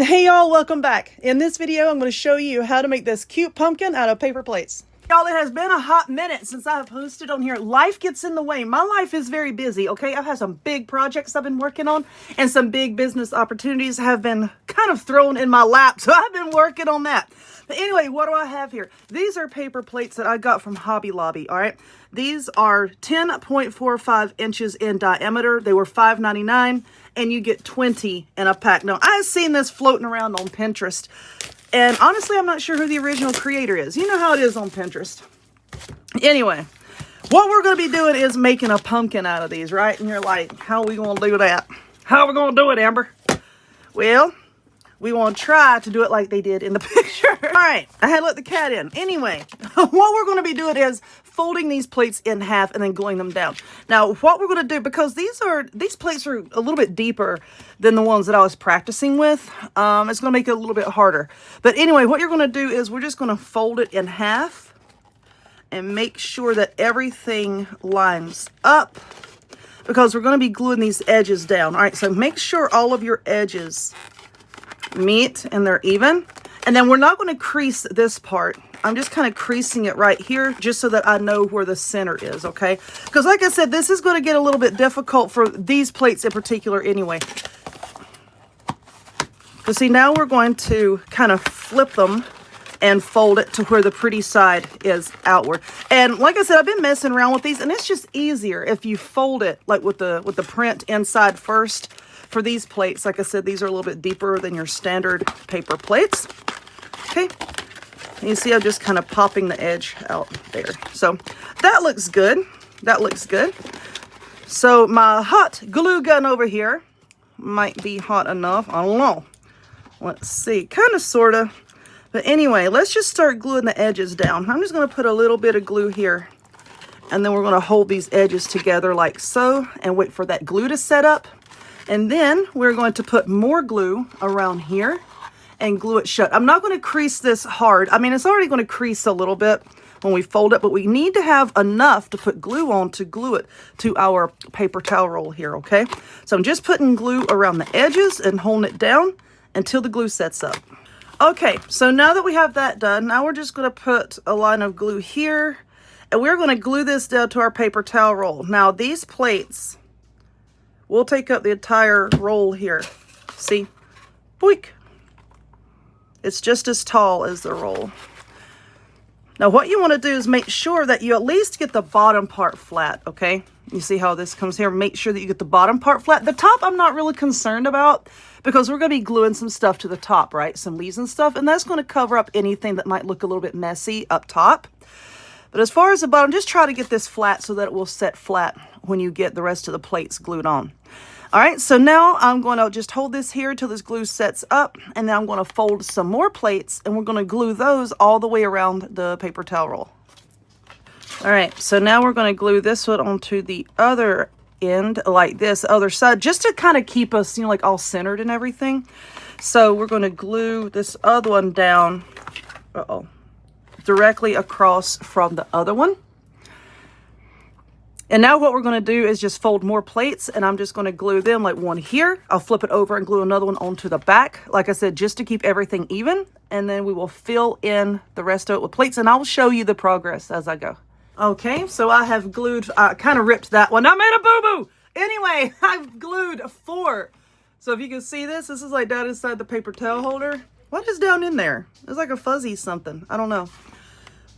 Hey y'all, welcome back. In this video, I'm going to show you how to make this cute pumpkin out of paper plates. Y'all, it has been a hot minute since I have posted on here. Life gets in the way. My life is very busy, okay? I've had some big projects I've been working on, and some big business opportunities have been kind of thrown in my lap, so I've been working on that. But anyway, what do I have here? These are paper plates that I got from Hobby Lobby, all right? These are 10.45 inches in diameter. They were $5.99, and you get 20 in a pack. Now, I've seen this floating around on Pinterest, and honestly, I'm not sure who the original creator is. You know how it is on Pinterest. Anyway, what we're going to be doing is making a pumpkin out of these, right? And you're like, how are we going to do that? How are we going to do it, Amber? Well, we want to try to do it like they did in the picture. All right, I had to let the cat in. Anyway, what we're going to be doing is folding these plates in half and then gluing them down. Now, what we're going to do, because these plates are a little bit deeper than the ones that I was practicing with, it's going to make it a little bit harder. But anyway, what you're going to do is we're just going to fold it in half and make sure that everything lines up, because we're going to be gluing these edges down. All right, so make sure all of your edges meet and they're even. And then we're not going to crease this part. I'm just kind of creasing it right here just so that I know where the center is, okay? Because like I said, this is going to get a little bit difficult for these plates in particular anyway. So see, now we're going to kind of flip them and fold it to where the pretty side is outward. And like I said, I've been messing around with these, and it's just easier if you fold it like with the print inside first. For these plates, like I said, these are a little bit deeper than your standard paper plates. Okay, and you see I'm just kind of popping the edge out there. So that looks good. That looks good. So my hot glue gun over here might be hot enough. I don't know. Let's see, kind of, sort of. But anyway, let's just start gluing the edges down. I'm just going to put a little bit of glue here, and then we're going to hold these edges together like so and wait for that glue to set up. And then we're going to put more glue around here and glue it shut. I'm not going to crease this hard. I mean, it's already going to crease a little bit when we fold it, but we need to have enough to put glue on to glue it to our paper towel roll here, okay? So I'm just putting glue around the edges and holding it down until the glue sets up. Okay, so now that we have that done, now we're just going to put a line of glue here, and we're going to glue this down to our paper towel roll. Now, these plates, we'll take up the entire roll here. See? Boink. It's just as tall as the roll. Now, what you want to do is make sure that you at least get the bottom part flat, okay? You see how this comes here? Make sure that you get the bottom part flat. The top, I'm not really concerned about, because we're going to be gluing some stuff to the top, right? Some leaves and stuff, and that's going to cover up anything that might look a little bit messy up top. But as far as the bottom, just try to get this flat so that it will set flat when you get the rest of the plates glued on. All right, so now I'm going to just hold this here until this glue sets up, and then I'm going to fold some more plates, and we're going to glue those all the way around the paper towel roll. All right, so now we're going to glue this one onto the other end like this, other side, just to kind of keep us, you know, like all centered and everything. So we're going to glue this other one down, directly across from the other one. And now what we're going to do is just fold more plates, and I'm just going to glue them, like one here. I'll flip it over and glue another one onto the back, like I said, just to keep everything even. And then we will fill in the rest of it with plates, and I'll show you the progress as I go. Okay, so I have glued, I kind of ripped that one. I made a boo-boo! Anyway, I've glued 4. So if you can see this is like down inside the paper towel holder. What is down in there? It's like a fuzzy something. I don't know.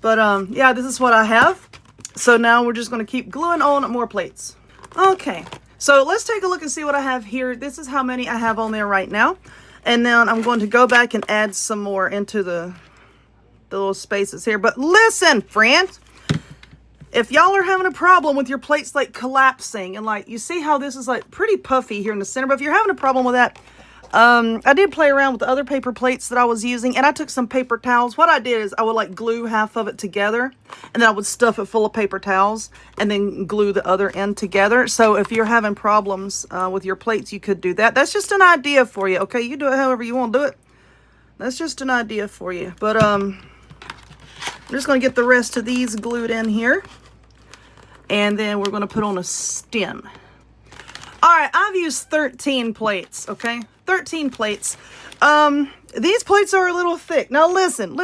But yeah, this is what I have. So now we're just going to keep gluing on more plates. Okay, so let's take a look and see what I have here. This is how many I have on there right now. And then I'm going to go back and add some more into the little spaces here. But listen, friends, if y'all are having a problem with your plates like collapsing, and like you see how this is like pretty puffy here in the center, but if you're having a problem with that, I did play around with the other paper plates that I was using, and I took some paper towels. What I did is I would like glue half of it together, and then I would stuff it full of paper towels and then glue the other end together. So if you're having problems with your plates, you could do that. That's just an idea for you, okay? You do it however you want to do it. That's just an idea for you. But I'm just going to get the rest of these glued in here, and then we're going to put on a stem. All right, I've used 13 plates, okay? 13 plates. These plates are a little thick. Now listen,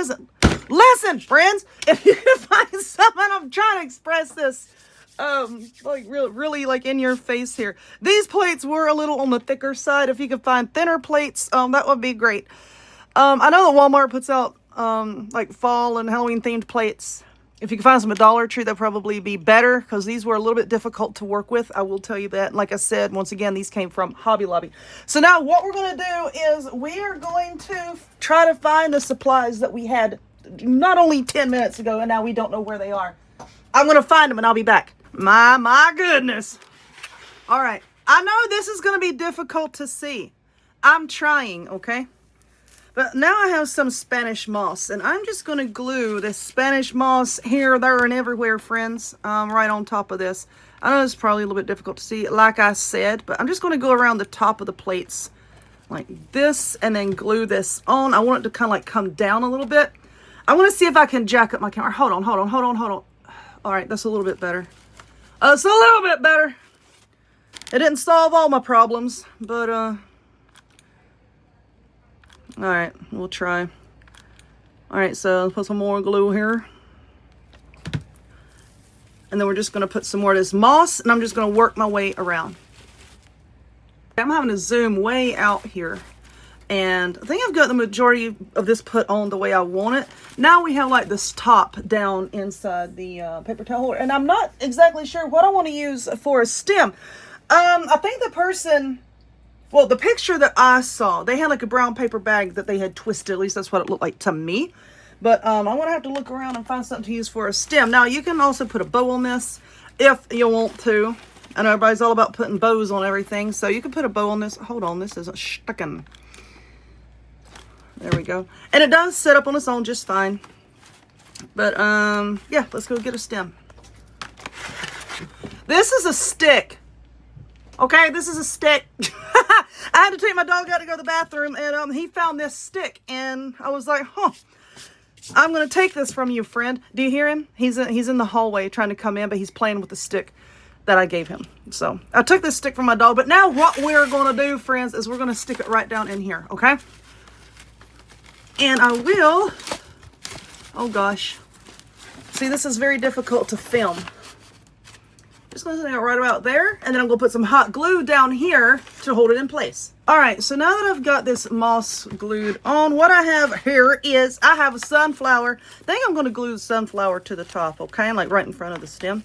friends. If you can find something, I'm trying to express this, like really like in your face here. These plates were a little on the thicker side. If you could find thinner plates, that would be great. I know that Walmart puts out, like fall and Halloween themed plates. If you can find some at Dollar Tree, that'd probably be better, because these were a little bit difficult to work with. I will tell you that. And like I said, once again, these came from Hobby Lobby. So now what we're going to do is we are going to try to find the supplies that we had not only 10 minutes ago, and now we don't know where they are. I'm going to find them and I'll be back. My goodness. All right. I know this is going to be difficult to see. I'm trying, okay? But now I have some Spanish moss, and I'm just going to glue this Spanish moss here, there, and everywhere, friends, right on top of this. I know it's probably a little bit difficult to see, like I said, but I'm just going to go around the top of the plates like this and then glue this on. I want it to kind of like come down a little bit. I want to see if I can jack up my camera. Hold on. All right, that's a little bit better. It's a little bit better. It didn't solve all my problems, but, all right, we'll try. All right, so let's put some more glue here. And then we're just going to put some more of this moss, and I'm just going to work my way around. I'm having to zoom way out here. And I think I've got the majority of this put on the way I want it. Now we have like this top down inside the paper towel holder. And I'm not exactly sure what I want to use for a stem. I think the person... Well, the picture that I saw, they had like a brown paper bag that they had twisted. At least that's what it looked like to me. But I'm going to have to look around and find something to use for a stem. Now, you can also put a bow on this if you want to. I know everybody's all about putting bows on everything. So you can put a bow on this. Hold on, this isn't sticking. There we go. And it does set up on its own just fine. But, yeah, let's go get a stem. This is a stick. Okay, this is a stick. I had to take my dog out to go to the bathroom, and he found this stick, and I was like, huh, I'm going to take this from you, friend. Do you hear him? He's in the hallway trying to come in, but he's playing with the stick that I gave him. So I took this stick from my dog, but now what we're going to do, friends, is we're going to stick it right down in here, okay? And I will, oh gosh. See, this is very difficult to film. Just going to stick it right about there, and then I'm going to put some hot glue down here to hold it in place. All right, so now that I've got this moss glued on, what I have here is I have a sunflower. I think I'm going to glue the sunflower to the top, okay, like right in front of the stem.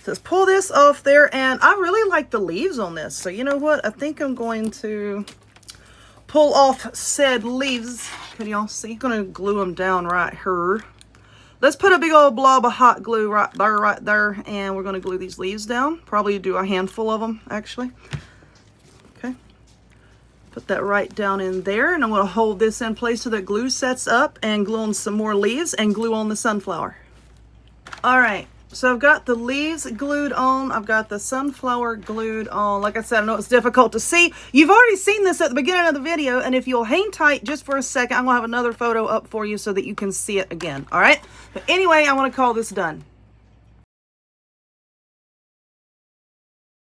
So let's pull this off there, and I really like the leaves on this. So you know what? I think I'm going to pull off said leaves. Can y'all see? I'm going to glue them down right here. Let's put a big old blob of hot glue right there, and we're going to glue these leaves down. Probably do a handful of them, actually. Okay. Put that right down in there, and I'm going to hold this in place so that glue sets up, and glue on some more leaves, and glue on the sunflower. All right. So I've got the leaves glued on. I've got the sunflower glued on. Like I said, I know it's difficult to see. You've already seen this at the beginning of the video, and if you'll hang tight just for a second, I'm going to have another photo up for you so that you can see it again, all right? But anyway, I want to call this done.